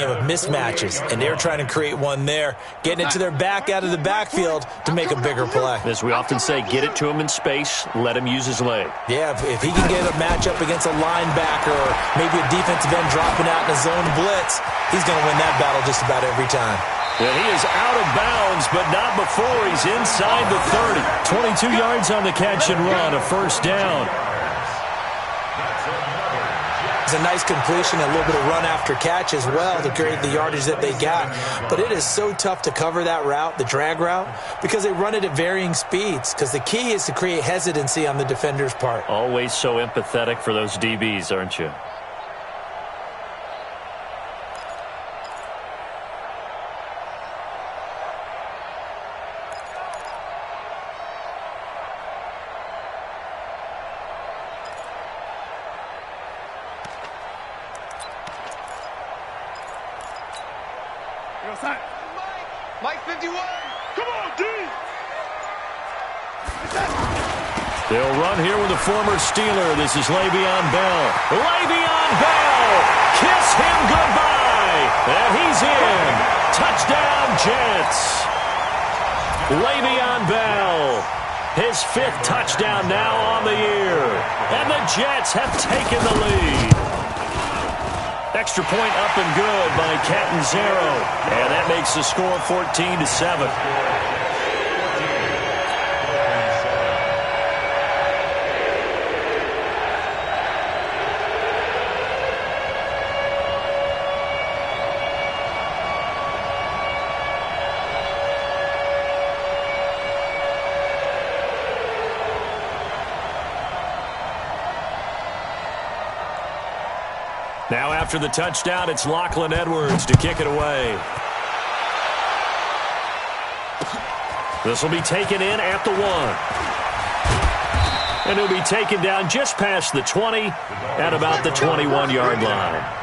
of mismatches, and they're trying to create one there, getting it to their back out of the backfield to make a bigger play. As we often say, get it to him in space, let him use his leg. Yeah, if he can get a matchup against a linebacker or maybe a defensive end dropping out in a zone blitz, he's going to win that battle just about every time. And he is out of bounds, but not before he's inside the 30. 22 yards on the catch and run, a first down. It's a nice completion, a little bit of run after catch as well to create the yardage that they got. But it is so tough to cover that route, the drag route, because they run it at varying speeds. Because the key is to create hesitancy on the defender's part. Always so empathetic for those DBs, aren't you? Mike 51. Come on, D. They'll run here with a former Steeler. This is Le'Veon Bell. Le'Veon Bell! Kiss him goodbye! And he's in. Touchdown, Jets. Le'Veon Bell. His 5th touchdown now on the year. And the Jets have taken the lead. Extra point up and good by Catanzaro. And that makes the score 14-7. Now after the touchdown, it's Lachlan Edwards to kick it away. This will be taken in at the 1. And it'll be taken down just past the 20 at about the 21-yard line.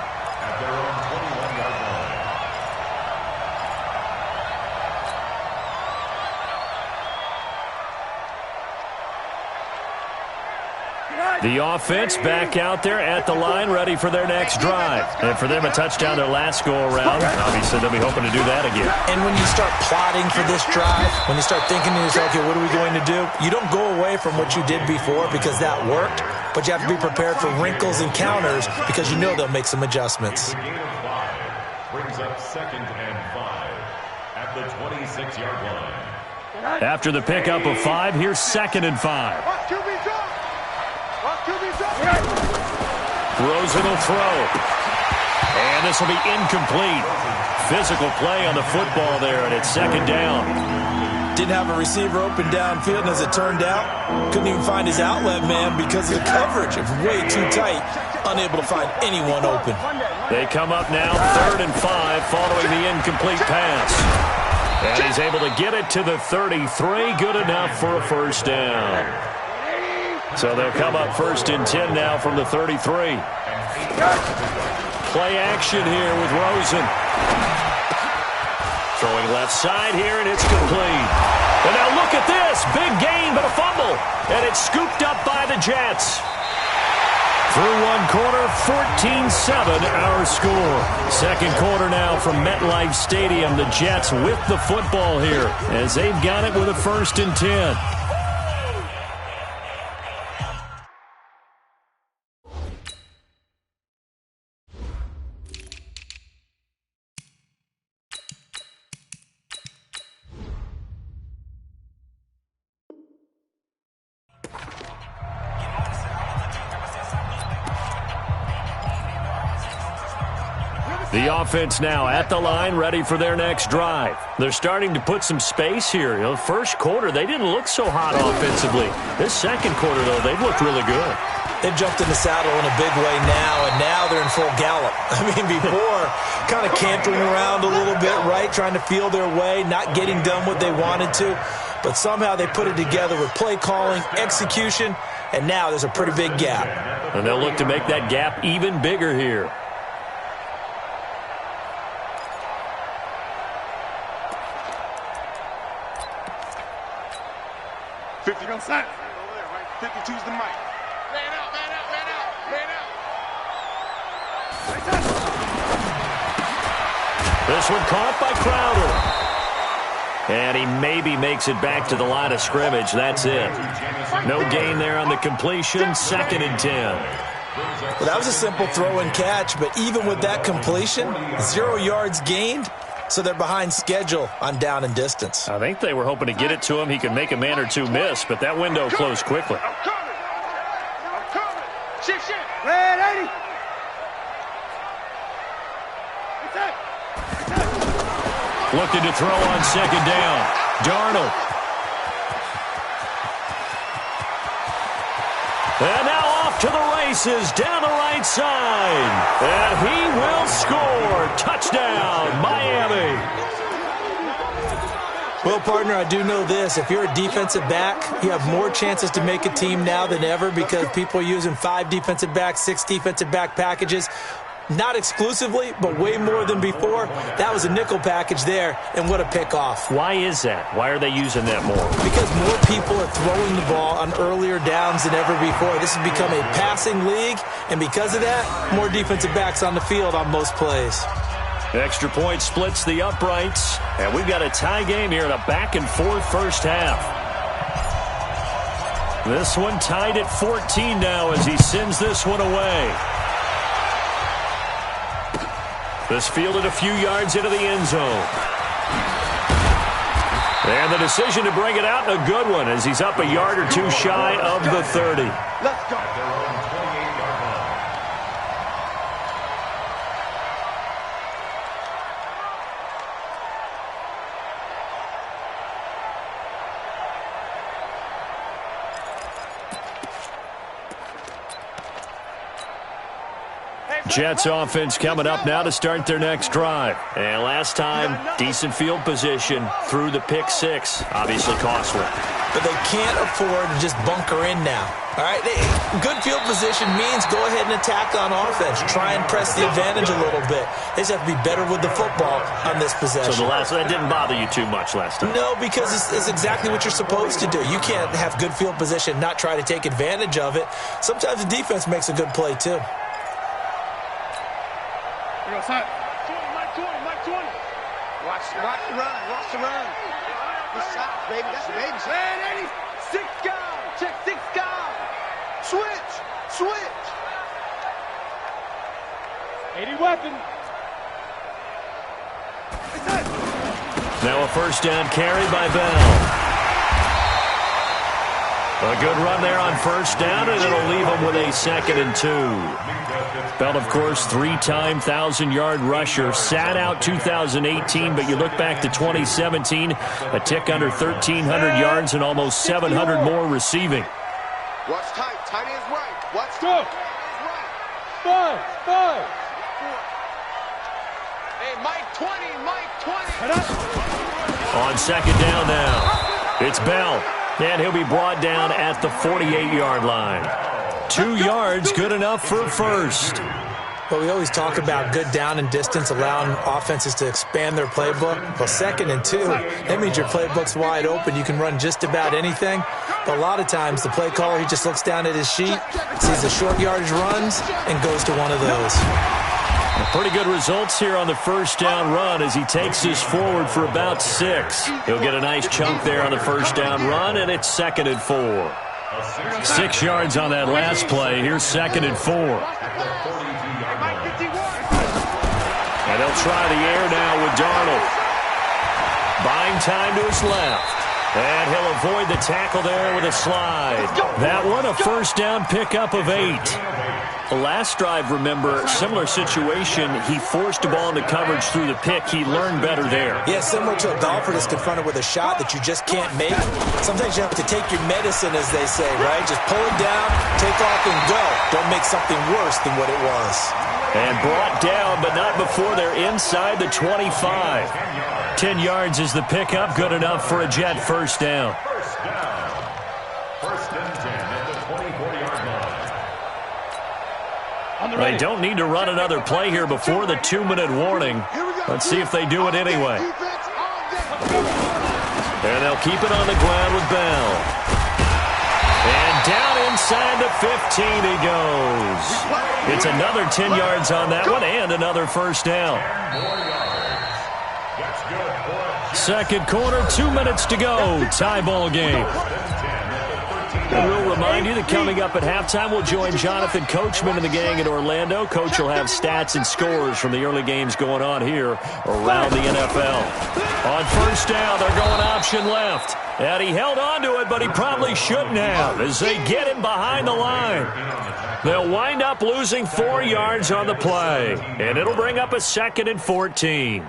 The offense back out there at the line, ready for their next drive. And for them, a touchdown their last go-around. Obviously, they'll be hoping to do that again. And when you start plotting for this drive, when you start thinking to yourself, okay, what are we going to do? You don't go away from what you did before because that worked, but you have to be prepared for wrinkles and counters because you know they'll make some adjustments. Brings up 2nd and 5 at the 26-yard line. After the pickup of 5, here's 2nd and 5. Rosen will throw. And this will be incomplete. Physical play on the football there, and it's 2nd down. Didn't have a receiver open downfield, and as it turned out, couldn't even find his outlet man because of the coverage. It was way too tight, unable to find anyone open. They come up now, 3rd and 5, following the incomplete pass. And he's able to get it to the 33, good enough for a first down. So they'll come up 1st and 10 now from the 33. Play action here with Rosen. Throwing left side here, and it's complete. And now look at this. Big gain, but a fumble. And it's scooped up by the Jets. Through one quarter, 14-7 our score. 2nd quarter now from MetLife Stadium. The Jets with the football here as they've got it with a 1st and 10. The offense now at the line, ready for their next drive. They're starting to put some space here. You know, 1st quarter, they didn't look so hot offensively. This 2nd quarter, though, they've looked really good. They've jumped in the saddle in a big way now, and now they're in full gallop. I mean, before, kind of cantering around a little bit, right, trying to feel their way, not getting done what they wanted to. But somehow they put it together with play calling, execution, and now there's a pretty big gap. And they'll look to make that gap even bigger here. On side. 52's the mic. Man out, man out, man out, man out. This one caught by Crowder. And he maybe makes it back to the line of scrimmage. That's it. No gain there on the completion. 2nd and 10. Well, that was a simple throw and catch, but even with that completion, 0 yards gained, so they're behind schedule on down and distance. I think they were hoping to get it to him. He could make a man or two miss, but that window closed quickly. I'm coming. Shift. Red 80. Looking to throw on 2nd down. Darnold. And now off to the races down the right side. And he will score. Touchdown, Miami. Well, partner, I do know this. If you're a defensive back, you have more chances to make a team now than ever because people are using 5 defensive backs, 6 defensive back packages. Not exclusively, but way more than before. That was a nickel package there, and what a pickoff. Why is that? Why are they using that more? Because more people are throwing the ball on earlier downs than ever before. This has become a passing league, and because of that, more defensive backs on the field on most plays. Extra point splits the uprights, and we've got a tie game here in a back-and-forth first half. This one tied at 14 now as he sends this one away. This fielded a few yards into the end zone. And the decision to bring it out, a good one, as he's up a yard or two shy of the 30. Let's go. Jets offense coming up now to start their next drive. And last time, decent field position through the pick 6. Obviously costly. But they can't afford to just bunker in now. All right, good field position means go ahead and attack on offense. Try and press the advantage a little bit. They just have to be better with the football on this possession. So that didn't bother you too much last time? No, because it's exactly what you're supposed to do. You can't have good field position, not try to take advantage of it. Sometimes the defense makes a good play, too. Mike 20. Watch the run. Good shot, baby. That's a baby shot. Man, 80. 6 guys. Check 6 guys. Switch. 80 weapon. Now a first down carry by Bell. A good run there on first down, and it'll leave him with a 2nd and 2. Bell, of course, 3-time 1,000-yard rusher. Sat out 2018, but you look back to 2017, a tick under 1,300 yards and almost 700 more receiving. Watch tight. Tight is right. Watch tight. Five. Hey, Mike 20. On 2nd down now, it's Bell. And he'll be brought down at the 48-yard line. 2 yards, good enough for a first. But we always talk about good down and distance, allowing offenses to expand their playbook. Well, 2nd and 2, that means your playbook's wide open. You can run just about anything. But a lot of times, the play caller, he just looks down at his sheet, sees the short yardage runs, and goes to one of those. Pretty good results here on the first down run as he takes this forward for about 6. He'll get a nice chunk there on the first down run, and it's 2nd and 4. 6 yards on that last play. Here's 2nd and 4. And they'll try the air now with Darnold. Buying time to his left. And he'll avoid the tackle there with a slide. That one, a first down pickup of 8. The last drive, remember, similar situation. He forced the ball into coverage through the pick. He learned better there. Yeah, similar to a golfer that's confronted with a shot that you just can't make. Sometimes you have to take your medicine, as they say, right? Just pull it down, take off, and go. Don't make something worse than what it was. And brought down, but not before they're inside the 25. 10 yards is the pickup, good enough for a Jet first down. First and 10 at the 24-yard line. They don't need to run another play here before the 2-minute warning. Let's see if they do it anyway. And they'll keep it on the ground with Bell. And down inside the 15 he goes. It's another 10 yards on that one and another first down. second quarter, 2 minutes to go. Tie ball game. And we'll remind you that coming up at halftime, we'll join Jonathan Coachman and the gang in Orlando. Coach will have stats and scores from the early games going on here around the NFL. On first down, they're going option left. And he held on to it, but he probably shouldn't have as they get him behind the line. They'll wind up losing 4 yards on the play, and it'll bring up a 2nd and 14.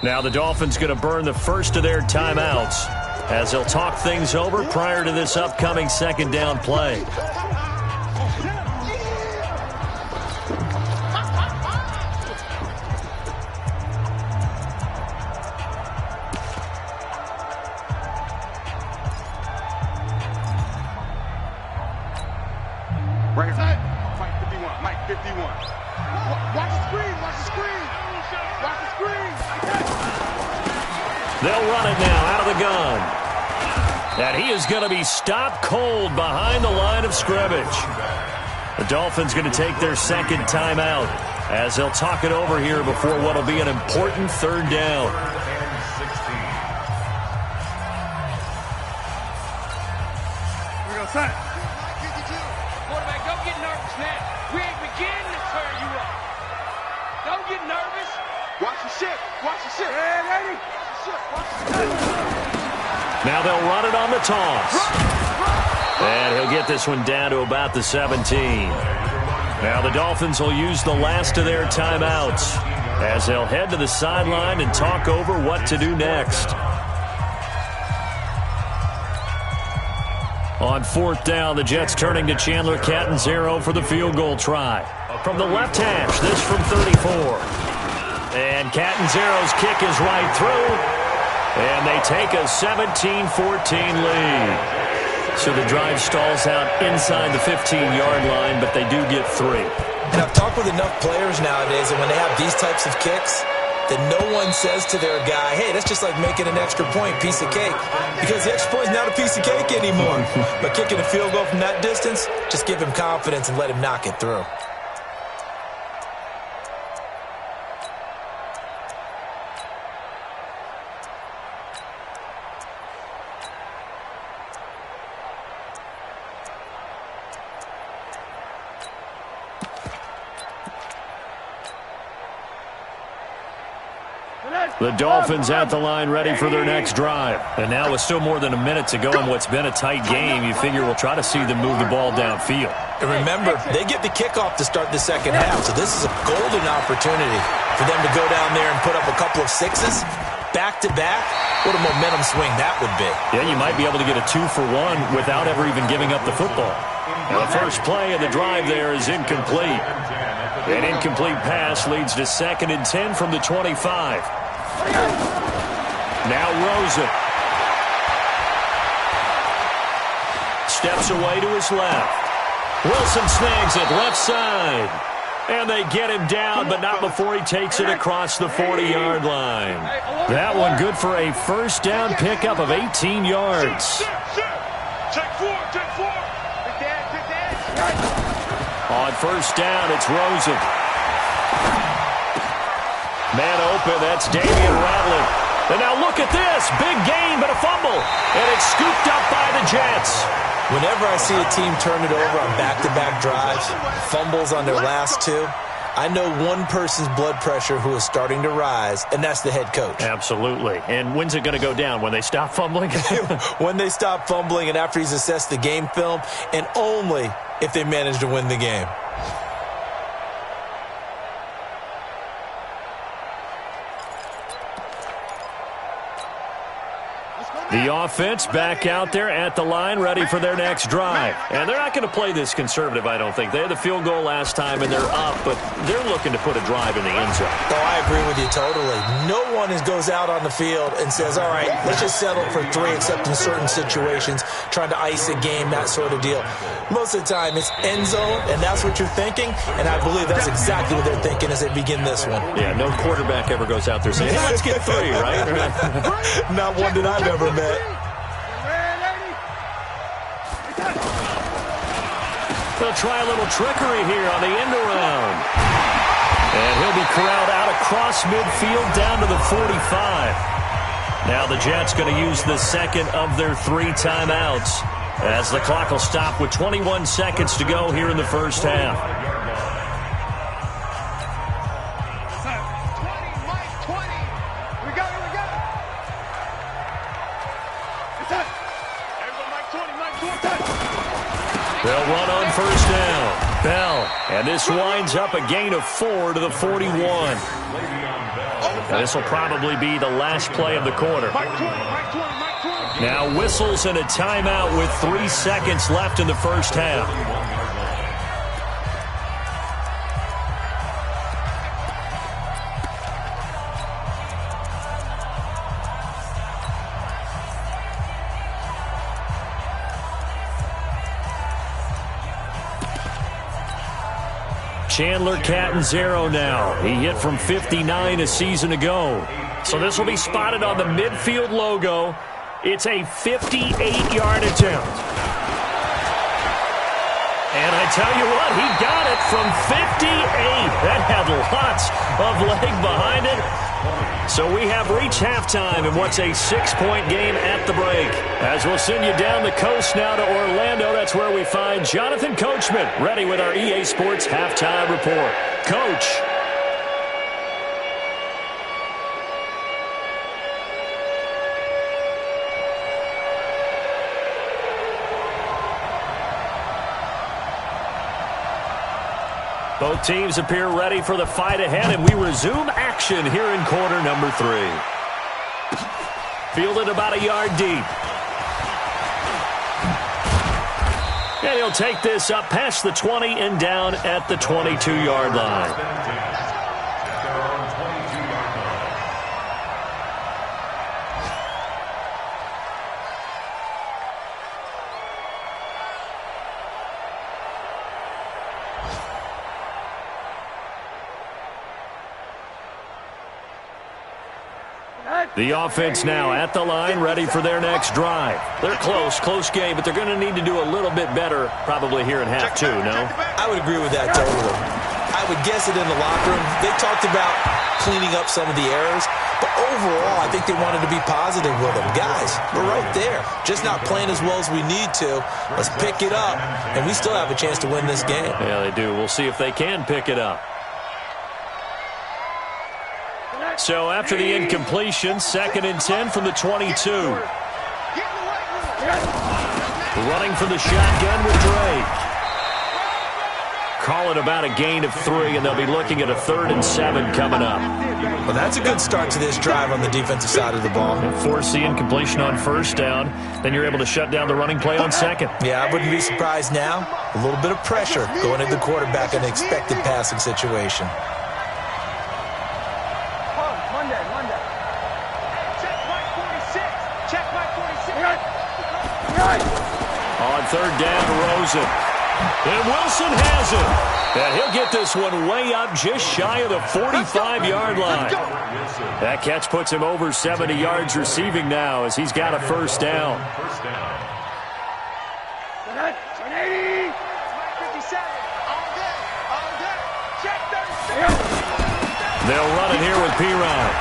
Now the Dolphins going to burn the first of their timeouts as they'll talk things over prior to this upcoming 2nd down play. Right side. Mike 51. Mike 51. Watch the screen. Watch the screen. Watch the screen. They'll run it now out of the gun. And he is going to be stopped cold behind the line of scrimmage. The Dolphins going to take their 2nd timeout as they'll talk it over here before what will be an important 3rd down. Here we go, son. Quarterback, don't get nervous now. We ain't beginning to turn you up. Don't get nervous. Watch the shit. Watch the shit. Hey, lady. Now they'll run it on the toss. And he'll get this one down to about the 17. Now the Dolphins will use the last of their timeouts as they'll head to the sideline and talk over what to do next. On 4th down, the Jets turning to Chandler Catanzaro for the field goal try. From the left hash, this from 34. And Catanzaro's kick is right through. And they take a 17-14 lead. So the drive stalls out inside the 15-yard line, but they do get 3. And I've talked with enough players nowadays that when they have these types of kicks, that no one says to their guy, hey, that's just like making an extra point, piece of cake. Because the extra point is not a piece of cake anymore. But kicking a field goal from that distance, just give him confidence and let him knock it through. The Dolphins at the line ready for their next drive. And now with still more than a minute to go in what's been a tight game, you figure we'll try to see them move the ball downfield. And remember, they get the kickoff to start the 2nd half, so this is a golden opportunity for them to go down there and put up a couple of 6s back-to-back. What a momentum swing that would be. Yeah, you might be able to get a 2-for-1 without ever even giving up the football. Now the first play of the drive there is incomplete. An incomplete pass leads to 2nd and 10 from the 25. Now Rosen steps away to his left. Wilson snags it left side. And they get him down, but not before he takes it across the 40-yard line. That one good for a first down pickup of 18 yards. On first down, it's Rosen. Man open, that's Damian Rattler. And now look at this. Big gain, but a fumble. And it's scooped up by the Jets. Whenever I see a team turn it over on back-to-back drives, fumbles on their last 2, I know one person's blood pressure who is starting to rise, and that's the head coach. Absolutely. And when's it going to go down? When they stop fumbling? When they stop fumbling and after he's assessed the game film, and only if they manage to win the game. The offense back out there at the line, ready for their next drive. And they're not going to play this conservative, I don't think. They had the field goal last time, and they're up, but they're looking to put a drive in the end zone. Oh, I agree with you totally. No one goes out on the field and says, all right, let's just settle for 3, except in certain situations, trying to ice a game, that sort of deal. Most of the time, it's end zone, and that's what you're thinking, and I believe that's exactly what they're thinking as they begin this one. Yeah, no quarterback ever goes out there saying, hey, let's get 3, right? Not one that I've ever met. They'll try a little trickery here on the end around. And he'll be corralled out across midfield down to the 45. Now the Jets going to use the second of their 3 timeouts as the clock will stop with 21 seconds to go here in the first half. 20. We got it. It's up. Everyone, Mike 20. They'll run on first down. Bell, and this winds up a gain of 4 to the 41. Now this will probably be the last play of the quarter. Now whistles and a timeout with 3 seconds left in the first half. Chandler Catanzaro now. He hit from 59 a season ago. So this will be spotted on the midfield logo. It's a 58-yard attempt. And I tell you what, he got it from 58. That had lots of leg behind it. So we have reached halftime in what's a 6-point game at the break. As we'll send you down the coast now to Orlando, that's where we find Jonathan Coachman ready with our EA Sports Halftime Report. Coach. Both teams appear ready for the fight ahead, and we resume action here in quarter number 3. Fielded about a yard deep. And he'll take this up past the 20 and down at the 22-yard line. The offense now at the line, ready for their next drive. They're close game, but they're going to need to do a little bit better probably here in half 2, no? I would agree with that totally. I would guess it in the locker room. They talked about cleaning up some of the errors, but overall, I think they wanted to be positive with them. Guys, we're right there. Just not playing as well as we need to. Let's pick it up, and we still have a chance to win this game. Yeah, they do. We'll see if they can pick it up. So after the incompletion, 2nd and 10 from the 22. Running for the shotgun with Drake. Call it about a gain of 3, and they'll be looking at a 3rd and 7 coming up. Well, that's a good start to this drive on the defensive side of the ball. Force the incompletion on first down, then you're able to shut down the running play on second. Yeah, I wouldn't be surprised now. A little bit of pressure going at the quarterback in an expected passing situation. On 3rd down, Rosen. And Wilson has it. And he'll get this one way up just shy of the 45-yard line. That catch puts him over 70 yards receiving now as he's got a 1st down. They'll run it here with P-Rod.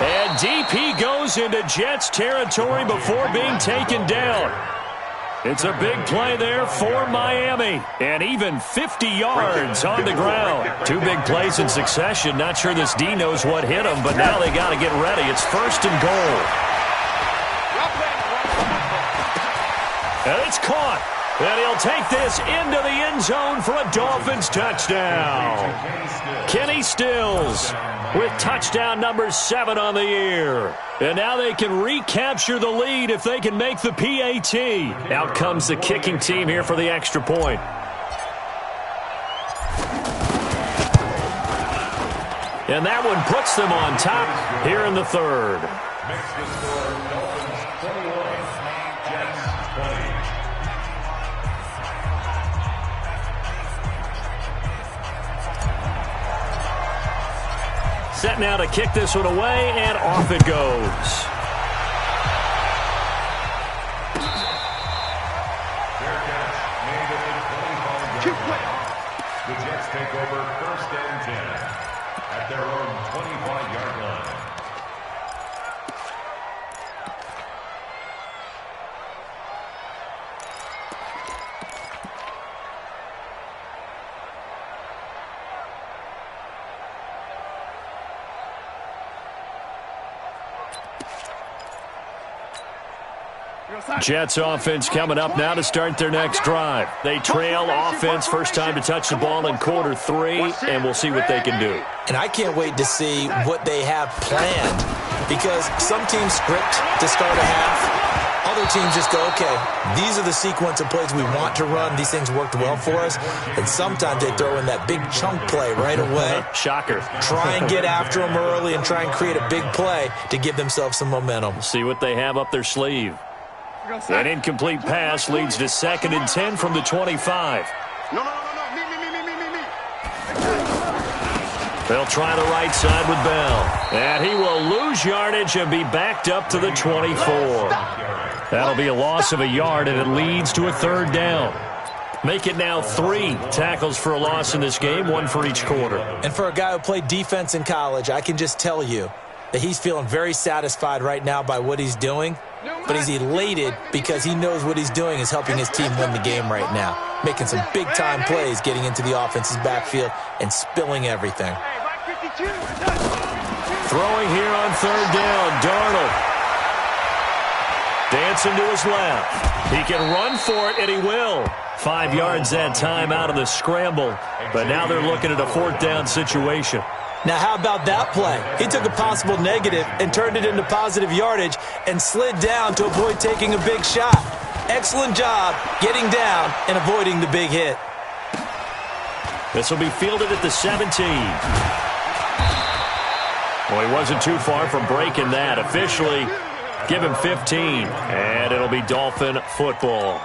And deep he goes into Jets territory before being taken down. It's a big play there for Miami. And even 50 yards on the ground. 2 big plays in succession. Not sure this D knows what hit him, but now they got to get ready. It's 1st and goal. And it's caught. And he'll take this into the end zone for a Dolphins touchdown. Kenny Stills with touchdown number 7 on the year. And now they can recapture the lead if they can make the PAT. Out comes the kicking team here for the extra point. And that one puts them on top here in the 3rd. Set now to kick this one away, and off it goes. take over 1st and 10 at their own 25-yard line. Jets offense coming up now to start their next drive. They trail offense, first time to touch the ball in quarter 3, and we'll see what they can do. And I can't wait to see what they have planned, because some teams script to start a half. Other teams just go, okay, these are the sequence of plays we want to run. These things worked well for us. And sometimes they throw in that big chunk play right away. Shocker. Try and get after them early and try and create a big play to give themselves some momentum. See what they have up their sleeve. An incomplete pass leads to 2nd and 10 from the 25. No. Me. They'll try the right side with Bell. And he will lose yardage and be backed up to the 24. That'll be a loss of a yard, and it leads to a 3rd down. Make it now 3 tackles for a loss in this game, 1 for each quarter. And for a guy who played defense in college, I can just tell you that he's feeling very satisfied right now by what he's doing. But he's elated because he knows what he's doing is helping his team win the game right now. Making some big-time plays, getting into the offense's backfield and spilling everything. Throwing here on 3rd down, Darnold. Dancing to his left. He can run for it, and he will. 5 yards that time out of the scramble. But now they're looking at a 4th down situation. Now, how about that play? He took a possible negative and turned it into positive yardage and slid down to avoid taking a big shot. Excellent job getting down and avoiding the big hit. This will be fielded at the 17. Well, he wasn't too far from breaking that. Officially, give him 15, and it'll be Dolphin football.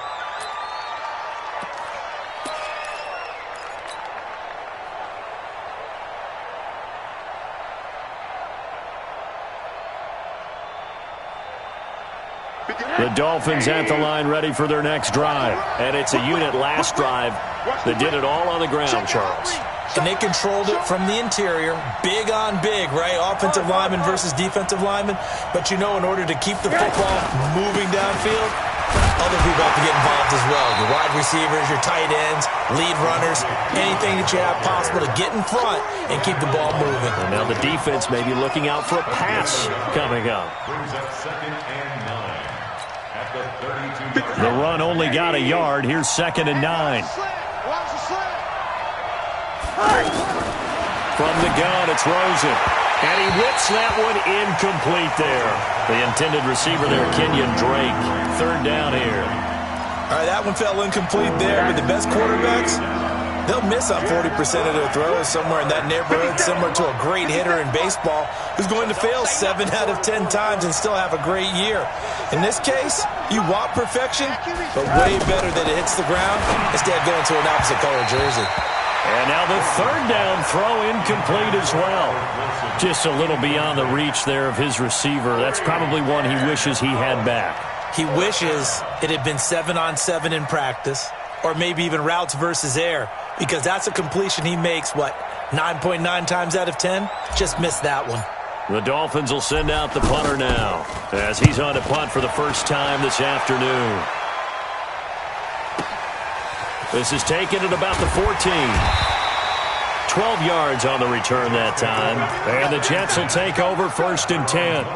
The Dolphins at the line ready for their next drive. And it's a unit last drive that did it all on the ground, Charles. And they controlled it from the interior, big on big, right? Offensive lineman versus defensive lineman. But you know, in order to keep the football moving downfield, other people have to get involved as well. Your wide receivers, your tight ends, lead runners, anything that you have possible to get in front and keep the ball moving. And now the defense may be looking out for a pass coming up. Brings up 2nd and 9 at the 32-yard line. The run only got a yard. Here's 2nd and 9. From the gun, it's Rosen. And he whips that one incomplete there. The intended receiver there, Kenyon Drake. 3rd down here. All right, that one fell incomplete there, but the best quarterbacks, they'll miss on 40% of their throws, somewhere in that neighborhood, similar to a great hitter in baseball who's going to fail 7 out of 10 times and still have a great year. In this case, you want perfection, but way better that it hits the ground instead of going to an opposite color jersey. And now the 3rd down throw incomplete as well. Just a little beyond the reach there of his receiver. That's probably one he wishes he had back. He wishes it had been 7-on-7 in practice, or maybe even routes versus air, because that's a completion he makes, 9.9 times out of 10? Just missed that one. The Dolphins will send out the punter now, as he's on to punt for the first time this afternoon. This is taken at about the 14. 12 yards on the return that time. And the Jets will take over 1st and 10.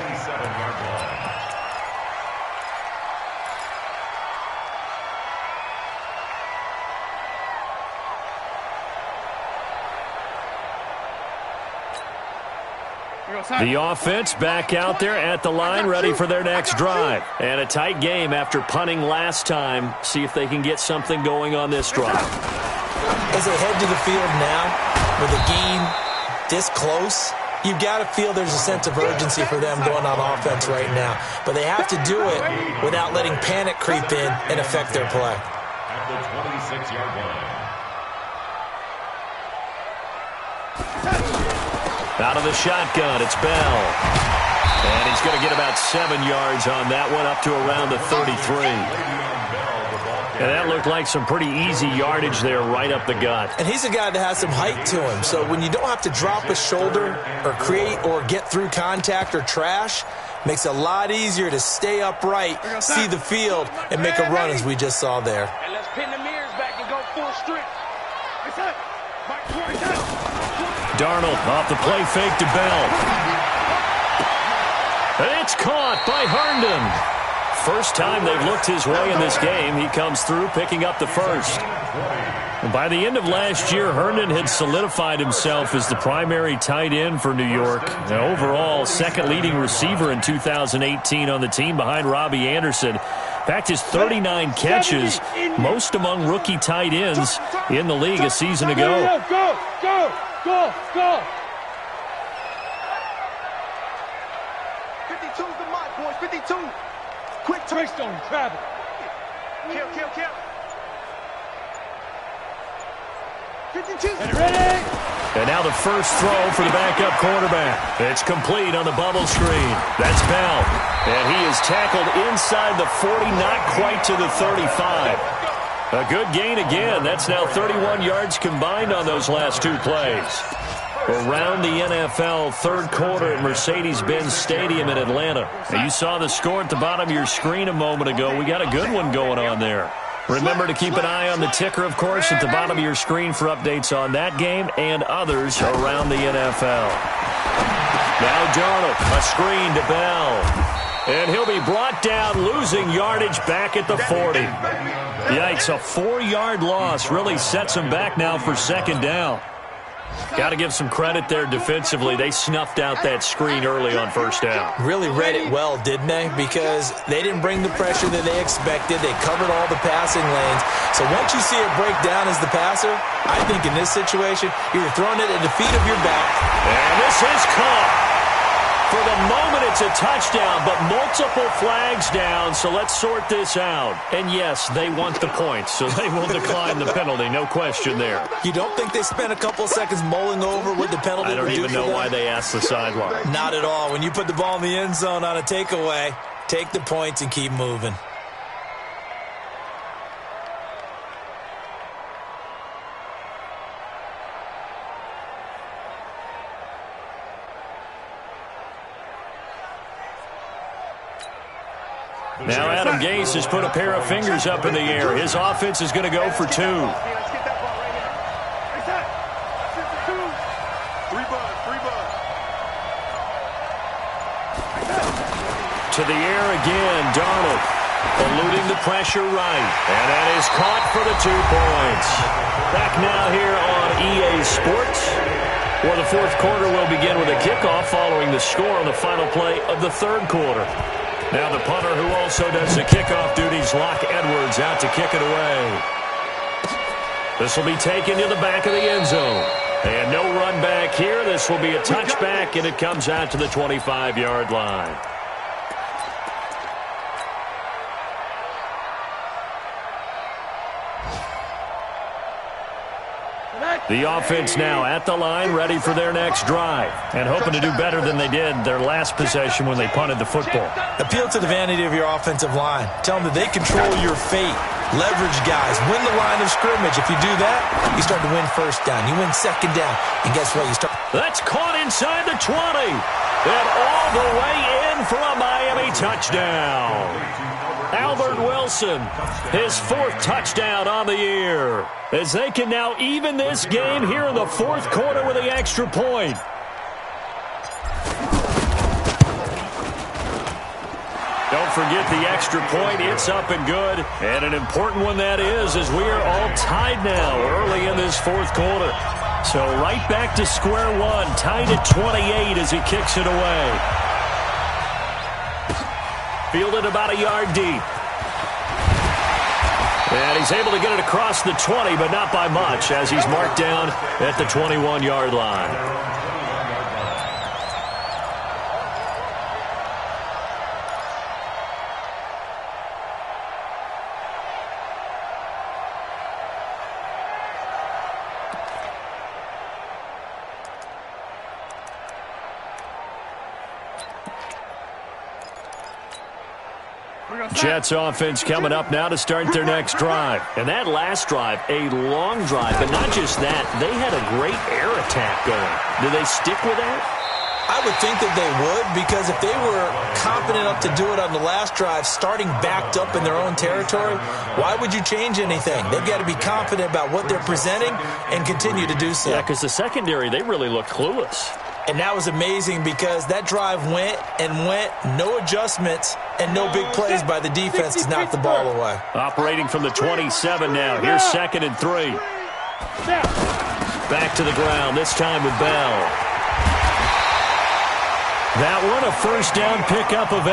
The offense back out there at the line, ready for their next drive. And a tight game after punting last time. See if they can get something going on this drive. As they head to the field now, with a game this close, you've got to feel there's a sense of urgency for them going on offense right now. But they have to do it without letting panic creep in and affect their play. At the 26-yard line. Out of the shotgun, it's Bell. And he's going to get about 7 yards on that one, up to around the 33. Bell, the ball And that looked like some pretty easy yardage there right up the gut. And he's a guy that has some height to him. So when you don't have to drop a shoulder or create or get through contact or trash, makes it a lot easier to stay upright, see the field, and make a run as we just saw there. And let's pin the mirrors back and go full strength. Darnold off the play fake to Bell. And it's caught by Herndon. First time they've looked his way in this game, he comes through picking up the first. And by the end of last year, Herndon had solidified himself as the primary tight end for New York. And overall, second leading receiver in 2018 on the team behind Robbie Anderson. In fact, his 39 catches, most among rookie tight ends in the league a season ago. Go! 52's the mark, boys. 52. Quick twist on him, Travis. Kill. 52. Ready? And now the first throw for the backup quarterback. It's complete on the bubble screen. That's Bell. And he is tackled inside the 40, not quite to the 35. A good gain again. That's now 31 yards combined on those last two plays. Around the NFL, third quarter at Mercedes-Benz Stadium in Atlanta. Now, you saw the score at the bottom of your screen a moment ago. We got a good one going on there. Remember to keep an eye on the ticker, of course, at the bottom of your screen for updates on that game and others around the NFL. Now Darnold, a screen to Bell. And he'll be brought down, losing yardage back at the 40. Yikes, a 4-yard loss really sets him back now for second down. Got to give some credit there defensively. They snuffed out that screen early on first down. Really read it well, didn't they? Because they didn't bring the pressure that they expected. They covered all the passing lanes. So once you see it break down as the passer, I think in this situation, you're throwing it at the feet of your back. And this is caught. For the moment, it's a touchdown, but multiple flags down, so let's sort this out. And yes, they want the points, so they will decline the penalty, no question there. You don't think they spent a couple of seconds mulling over what the penalty I don't even know why they asked the sideline. Not at all. When you put the ball in the end zone on a takeaway, take the points and keep moving. Now Adam Gase has put a pair of fingers up in the air. His offense is going to go for 2. Three bud. To the air again, Darnold eluding the pressure right. And that is caught for the 2 points. Back now here on EA Sports, where the fourth quarter will begin with a kickoff following the score on the final play of the third quarter. Now the punter who also does the kickoff duties, Locke Edwards, out to kick it away. This will be taken to the back of the end zone. And no run back here. This will be a touchback, and it comes out to the 25-yard line. The offense now at the line, ready for their next drive, and hoping to do better than they did their last possession when they punted the football. Appeal to the vanity of your offensive line. Tell them that they control your fate. Leverage guys. Win the line of scrimmage. If you do that, you start to win first down. You win second down. And guess what? You start. That's caught inside the 20. And all the way in for a Miami touchdown. Albert Wilson, his 4th touchdown on the year, as they can now even this game here in the fourth quarter with the extra point. Don't forget the extra point. It's up and good. And an important one that is, as we are all tied now early in this fourth quarter. So right back to square one, tied at 28 as he kicks it away. Fielded about a yard deep. And he's able to get it across the 20, but not by much, as he's marked down at the 21-yard line. Jets offense coming up now to start their next drive. And that last drive, a long drive, but not just that, they had a great air attack going. Do they stick with that? I would think that they would, because if they were confident enough to do it on the last drive, starting backed up in their own territory, why would you change anything? They've got to be confident about what they're presenting and continue to do so. Yeah, because the secondary, they really looked clueless. And that was amazing because that drive went and went, no adjustments and no big plays by the defense to knock the ball away. Operating from the 27 now. Here's 2nd and 3. Back to the ground, this time with Bell. That one, a first down pickup of 8.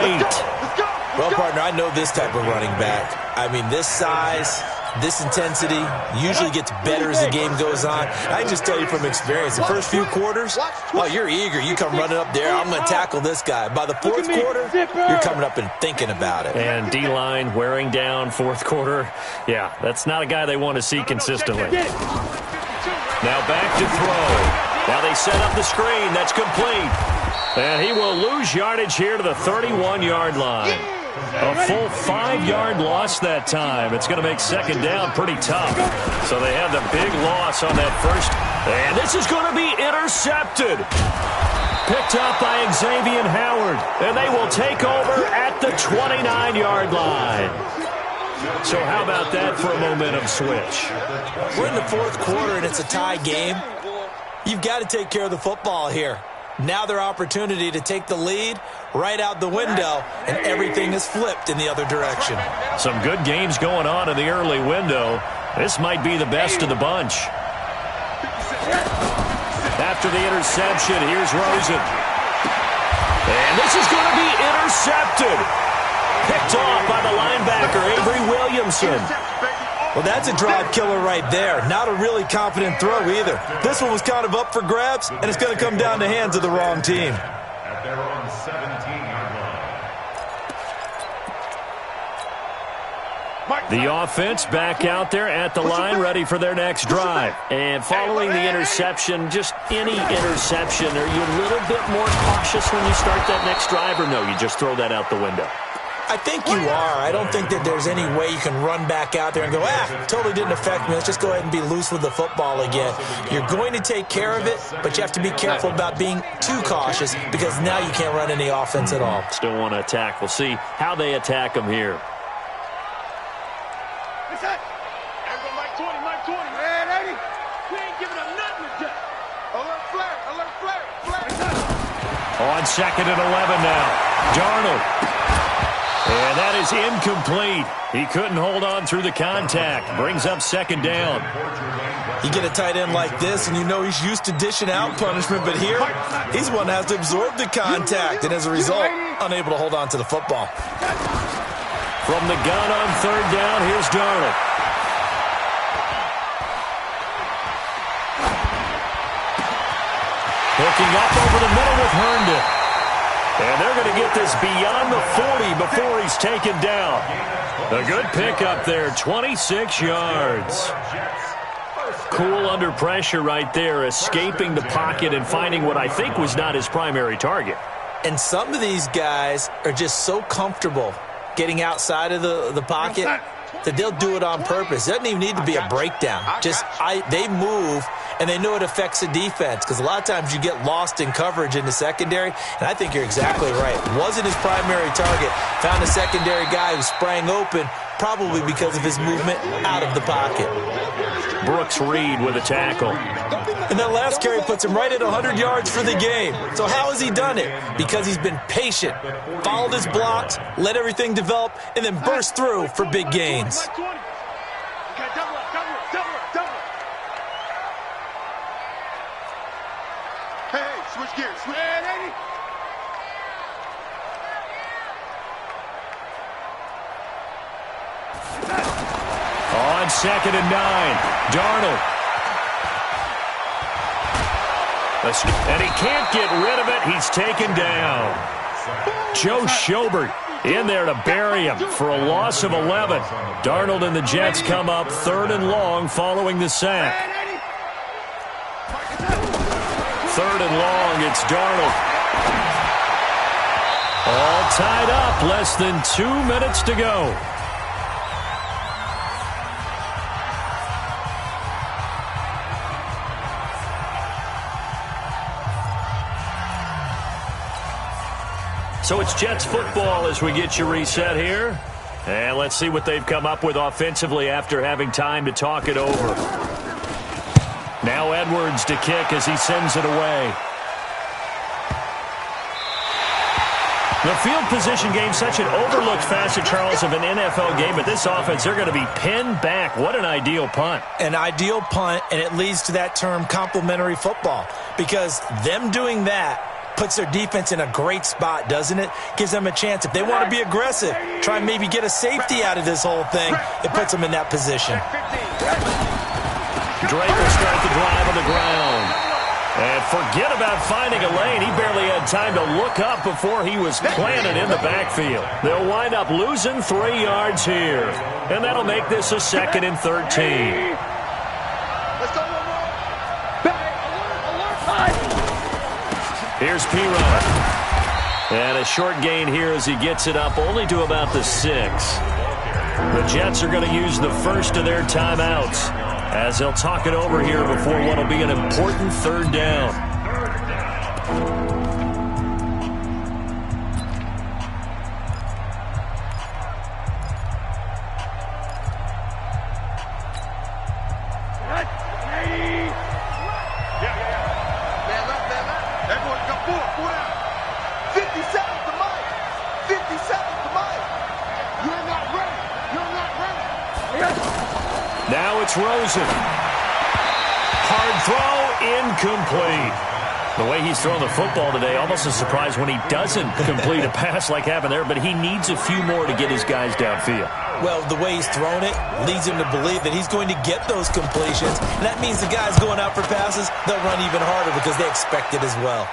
Well, partner, I know this type of running back. I mean, this size, this intensity usually gets better as the game goes on. I can just tell you from experience, the first few quarters, oh, you're eager. You come running up there, I'm going to tackle this guy. By the fourth quarter, you're coming up and thinking about it. And D-line wearing down fourth quarter. Yeah, that's not a guy they want to see consistently. Now back to throw. Now they set up the screen. That's complete. And he will lose yardage here to the 31-yard line. A full 5-yard loss that time. It's going to make 2nd down pretty tough. So they had the big loss on that first. And this is going to be intercepted. Picked up by Xavier Howard. And they will take over at the 29-yard line. So how about that for a momentum switch? We're in the fourth quarter and it's a tie game. You've got to take care of the football here. Now their opportunity to take the lead right out the window, and everything is flipped in the other direction. Some good games going on in the early window. This might be the best of the bunch. After the interception, here's Rosen. And this is going to be intercepted. Picked off by the linebacker, Avery Williamson. Well, that's a drive killer right there. Not a really confident throw either. This one was kind of up for grabs, and it's going to come down the hands of the wrong team. At their own 17-yard line. The offense back out there at the line, ready for their next drive. And following the interception, just any interception, are you a little bit more cautious when you start that next drive, or no, you just throw that out the window? I think you are. I don't think that there's any way you can run back out there and go, totally didn't affect me. Let's just go ahead and be loose with the football again. You're going to take care of it, but you have to be careful about being too cautious because now you can't run any offense at all. Still want to attack. We'll see how they attack them here. Mike 20. Man, 80. We ain't giving up nothing today. Alert flare. On 2nd and 11 now. Darnold. And that is incomplete. He couldn't hold on through the contact. Brings up 2nd down. You get a tight end like this, and you know he's used to dishing out punishment, but here, he's one that has to absorb the contact, and as a result, unable to hold on to the football. From the gun on 3rd down, here's Darnold. Hooking up over the middle with Herndon. And they're going to get this beyond the 40 before he's taken down. A good pickup there, 26 yards. Cool under pressure right there, escaping the pocket and finding what I think was not his primary target. And some of these guys are just so comfortable getting outside of the pocket that they'll do it on purpose. It doesn't even need to be a breakdown. They move, and they know it affects the defense because a lot of times you get lost in coverage in the secondary, and I think you're exactly right. Wasn't his primary target. Found a secondary guy who sprang open, probably because of his movement out of the pocket. Brooks Reed with a tackle. And that last carry puts him right at 100 yards for the game. So how has he done it? Because he's been patient, followed his blocks, let everything develop, and then burst through for big gains. Hey, switch gears. On 2nd and 9, Darnold. And he can't get rid of it. He's taken down. Joe Schobert in there to bury him for a loss of 11. Darnold and the Jets come up 3rd and long following the sack. 3rd and long, it's Darnold. All tied up, less than 2 minutes to go. So it's Jets football as we get you reset here. And let's see what they've come up with offensively after having time to talk it over. Now Edwards to kick as he sends it away. The field position game, such an overlooked facet, Charles, of an NFL game. But this offense, they're going to be pinned back. What an ideal punt. An ideal punt, and it leads to that term complementary football. Because them doing that puts their defense in a great spot, doesn't it? Gives them a chance. If they want to be aggressive, try and maybe get a safety out of this whole thing, it puts them in that position. Drake will start the drive on the ground. And forget about finding a lane. He barely had time to look up before he was planted in the backfield. They'll wind up losing 3 yards here. And that'll make this a 2nd and 13. Let's go, Here's Pirro. And a short gain here as he gets it up only to about the 6. The Jets are going to use the first of their timeouts as they'll talk it over here before what will be an important 3rd down. Now it's Rosen. Hard throw, incomplete. The way he's throwing the football today, almost a surprise when he doesn't complete a pass like happened there, but he needs a few more to get his guys downfield. Well, the way he's thrown it leads him to believe that he's going to get those completions. And that means the guys going out for passes, they'll run even harder because they expect it as well.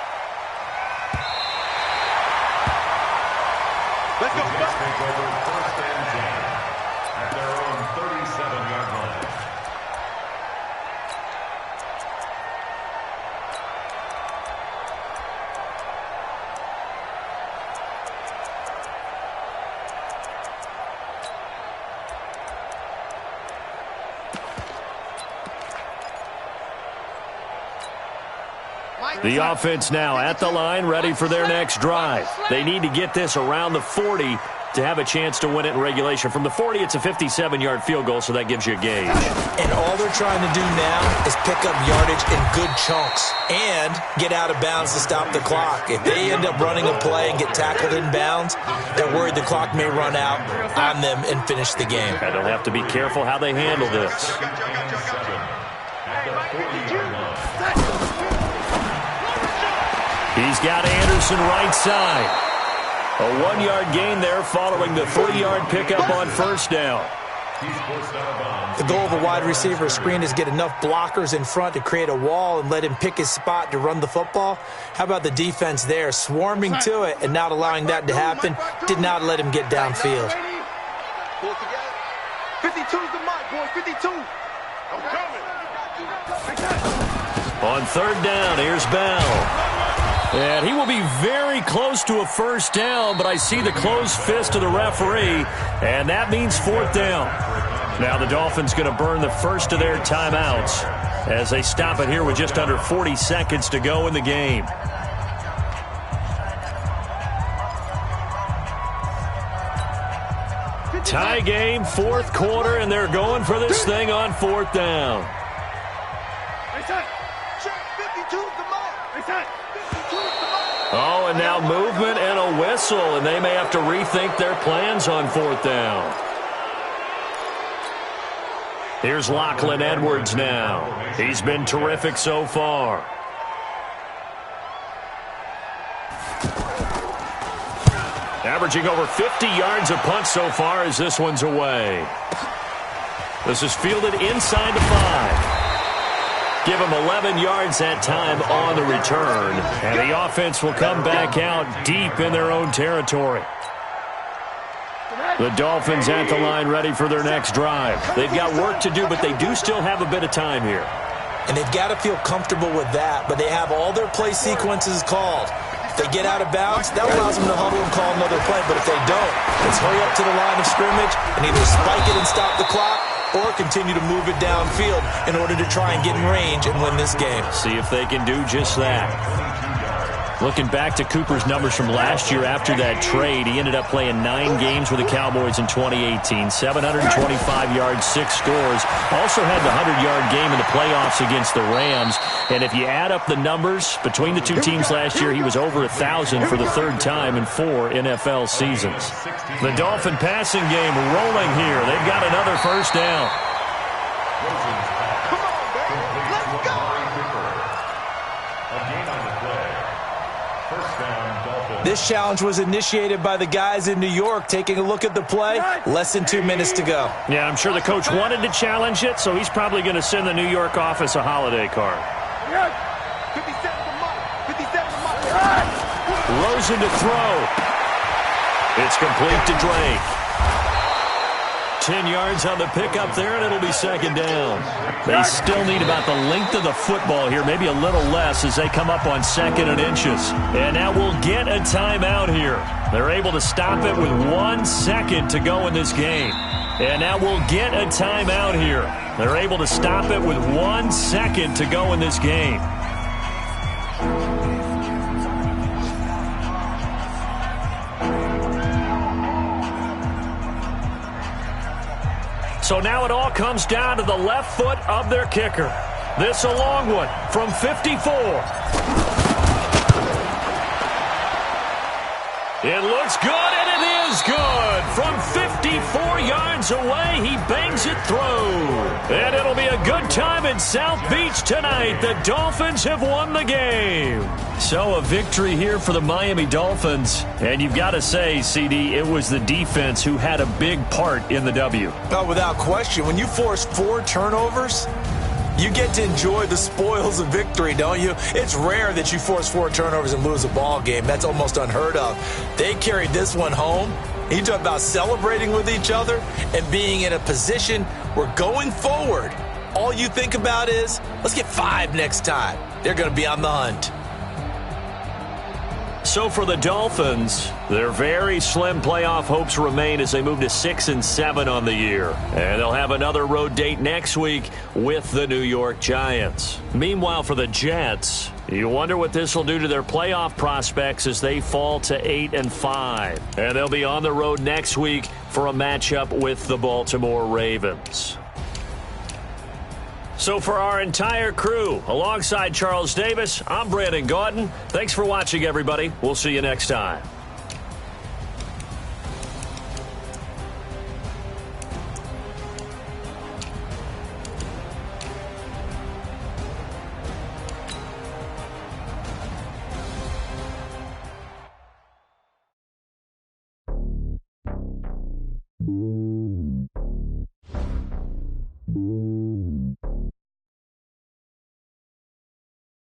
Let's go. Take over 1st and 10 at their own 37-yard line. The offense now at the line, ready for their next drive. They need to get this around the 40 to have a chance to win it in regulation. From the 40, it's a 57-yard field goal, so that gives you a gauge. And all they're trying to do now is pick up yardage in good chunks and get out of bounds to stop the clock. If they end up running a play and get tackled in bounds, they're worried the clock may run out on them and finish the game. And they'll have to be careful how they handle this. He's got Anderson right side. A 1-yard gain there following the 3-yard pickup on 1st down. The goal of a wide receiver screen is get enough blockers in front to create a wall and let him pick his spot to run the football. How about the defense there, swarming to it and not allowing that to happen? Did not let him get downfield. 52's the mark, boys. 52. I'm coming. On 3rd down, here's Bell. And he will be very close to a 1st down, but I see the closed fist of the referee, and that means 4th down. Now the Dolphins going to burn the first of their timeouts as they stop it here with just under 40 seconds to go in the game. Tie game, 4th quarter, and they're going for this thing on 4th down. Oh, and now movement and a whistle, and they may have to rethink their plans on 4th down. Here's Lachlan Edwards now. He's been terrific so far. Averaging over 50 yards a punt so far as this one's away. This is fielded inside the 5. Give him 11 yards that time on the return. And the offense will come back out deep in their own territory. The Dolphins at the line ready for their next drive. They've got work to do, but they do still have a bit of time here. And they've got to feel comfortable with that, but they have all their play sequences called. They get out of bounds, that allows them to huddle and call another play. But if they don't, let's hurry up to the line of scrimmage and either spike it and stop the clock or continue to move it downfield in order to try and get in range and win this game. See if they can do just that. Looking back to Cooper's numbers from last year after that trade, he ended up playing 9 games with the Cowboys in 2018. 725 yards, 6 scores. Also had the 100-yard game in the playoffs against the Rams. And if you add up the numbers between the two teams last year, he was over 1,000 for the 3rd time in 4 NFL seasons. The Dolphin passing game rolling here. They've got another first down. This challenge was initiated by the guys in New York. Taking a look at the play, less than 2 minutes to go. Yeah, I'm sure the coach wanted to challenge it, so he's probably going to send the New York office a holiday card. 57 Rosen to throw. It's complete to Drake. 10 yards on the pickup there, and it'll be 2nd down. They still need about the length of the football here, maybe a little less as they come up on 2nd and inches. And now we'll get a timeout here. They're able to stop it with 1 second to go in this game. And now we'll get a timeout here. They're able to stop it with 1 second to go in this game. So now it all comes down to the left foot of their kicker. This a long one from 54. It looks good, and it is good. From 54 yards away, he bangs it through. And it'll be a good time in South Beach tonight. The Dolphins have won the game. So a victory here for the Miami Dolphins. And you've got to say, CD, it was the defense who had a big part in the W. Oh, without question. When you force 4 turnovers, you get to enjoy the spoils of victory, don't you? It's rare that you force 4 turnovers and lose a ball game. That's almost unheard of. They carried this one home. You talk about celebrating with each other and being in a position where going forward, all you think about is, let's get 5 next time. They're going to be on the hunt. So for the Dolphins, their very slim playoff hopes remain as they move to 6-7 on the year. And they'll have another road date next week with the New York Giants. Meanwhile, for the Jets, you wonder what this will do to their playoff prospects as they fall to 8-5. And they'll be on the road next week for a matchup with the Baltimore Ravens. So for our entire crew, alongside Charles Davis, I'm Brandon Gaudin. Thanks for watching, everybody. We'll see you next time. Mm-hmm.